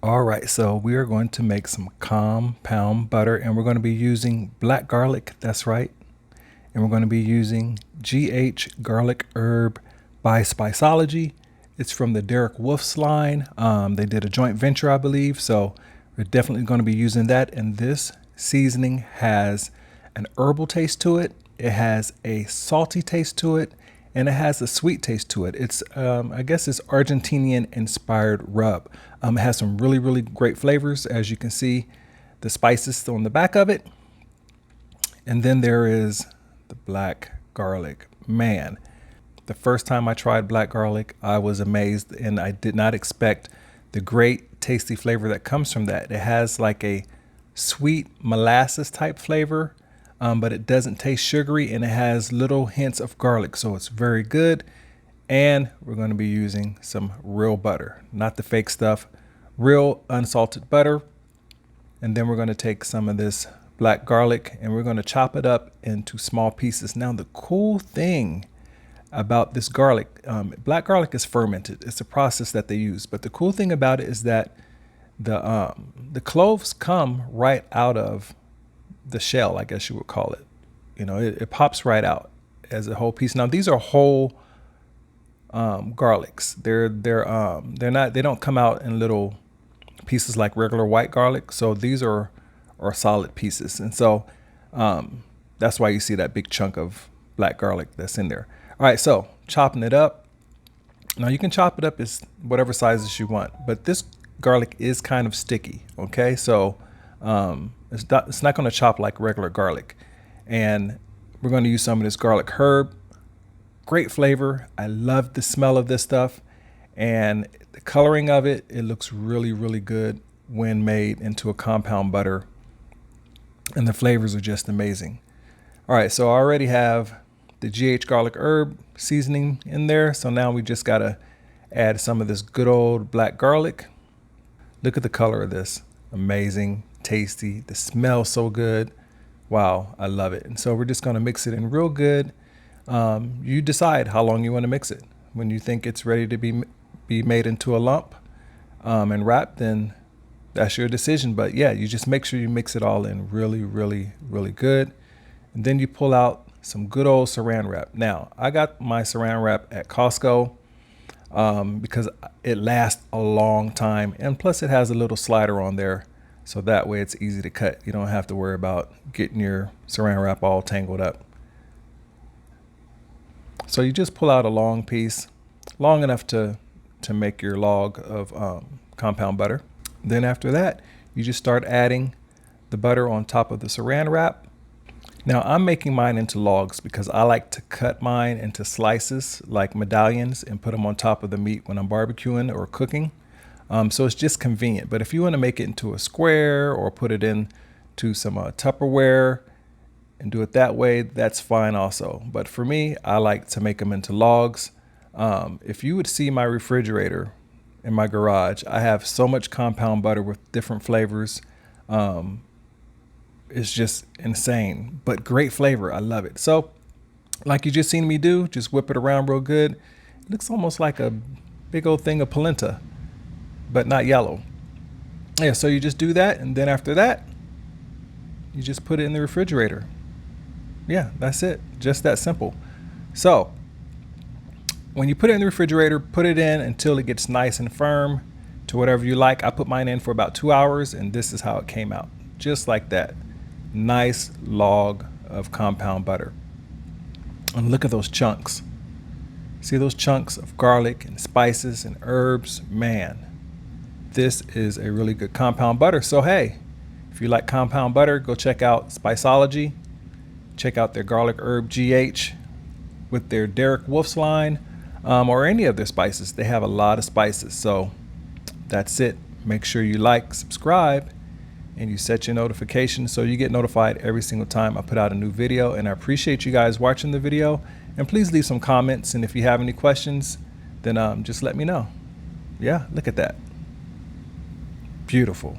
All right, so we are going to make some compound butter, and we're going to be using black garlic. That's right. And we're going to be using GH Garlic Herb by Spiceology. It's from the Derek Wolf's line. They did a joint venture, I believe. So we're definitely going to be using that. And this seasoning has an herbal taste to it. It has a salty taste to it, and it has a sweet taste to it. It's, I guess it's Argentinian inspired rub. It has some really, really great flavors. As you can see, the spices on the back of it. And then there is the black garlic. Man, the first time I tried black garlic, I was amazed, and I did not expect the great tasty flavor that comes from that. It has like a sweet molasses type flavor, but it doesn't taste sugary, and it has little hints of garlic. So it's very good. And we're going to be using some real butter, not the fake stuff, real unsalted butter. And then we're going to take some of this black garlic and we're going to chop it up into small pieces. Now, the cool thing about this garlic, black garlic is fermented. It's a process that they use. But the cool thing about it is that the cloves come right out of the shell, I guess you would call it. You know, it pops right out as a whole piece. Now, these are whole garlics. They don't come out in little pieces like regular white garlic. So these are solid pieces. And so that's why you see that big chunk of black garlic that's in there. All right, so chopping it up. Now you can chop it up as whatever sizes you want, but this garlic is kind of sticky. Okay, so it's not going to chop like regular garlic. And we're going to use some of this garlic herb. Great flavor. I love the smell of this stuff, and the coloring of it. It looks really, really good when made into a compound butter, and the flavors are just amazing. All right, so I already have the GH garlic herb seasoning in there. So now we just got to add some of this good old black garlic. Look at the color of this. Amazing, tasty. The smell so good. Wow, I love it. And so we're just going to mix it in real good. You decide how long you want to mix it. When you think it's ready to be made into a lump and wrapped, then that's your decision. But yeah, you just make sure you mix it all in really, really, really good. And then you pull out some good old saran wrap. Now, I got my saran wrap at Costco because it lasts a long time. And plus it has a little slider on there. So that way it's easy to cut. You don't have to worry about getting your saran wrap all tangled up. So you just pull out a long piece, long enough to make your log of compound butter. Then after that, you just start adding the butter on top of the saran wrap. Now I'm making mine into logs because I like to cut mine into slices like medallions and put them on top of the meat when I'm barbecuing or cooking. So it's just convenient. But if you want to make it into a square or put it into some Tupperware and do it that way, that's fine also. But for me, I like to make them into logs. If you would see my refrigerator in my garage, I have so much compound butter with different flavors. It's just insane, but great flavor. I love it. So like you just seen me do, just whip it around real good. It looks almost like a big old thing of polenta, but not yellow. Yeah, so you just do that. And then after that, you just put it in the refrigerator. Yeah, that's it. Just that simple. So when you put it in the refrigerator, put it in until it gets nice and firm to whatever you like. I put mine in for about 2 hours, and this is how it came out. Just like that. Nice log of compound butter. And look at those chunks. See those chunks of garlic and spices and herbs? Man, this is a really good compound butter. So hey, if you like compound butter, go check out Spiceology. Check out their garlic herb GH with their Derek Wolf's line, or any of their spices. They have a lot of spices. So that's it. Make sure you like, subscribe, and you set your notifications so you get notified every single time I put out a new video. And I appreciate you guys watching the video, and please leave some comments. And if you have any questions, then just let me know. Yeah, look at that. Beautiful.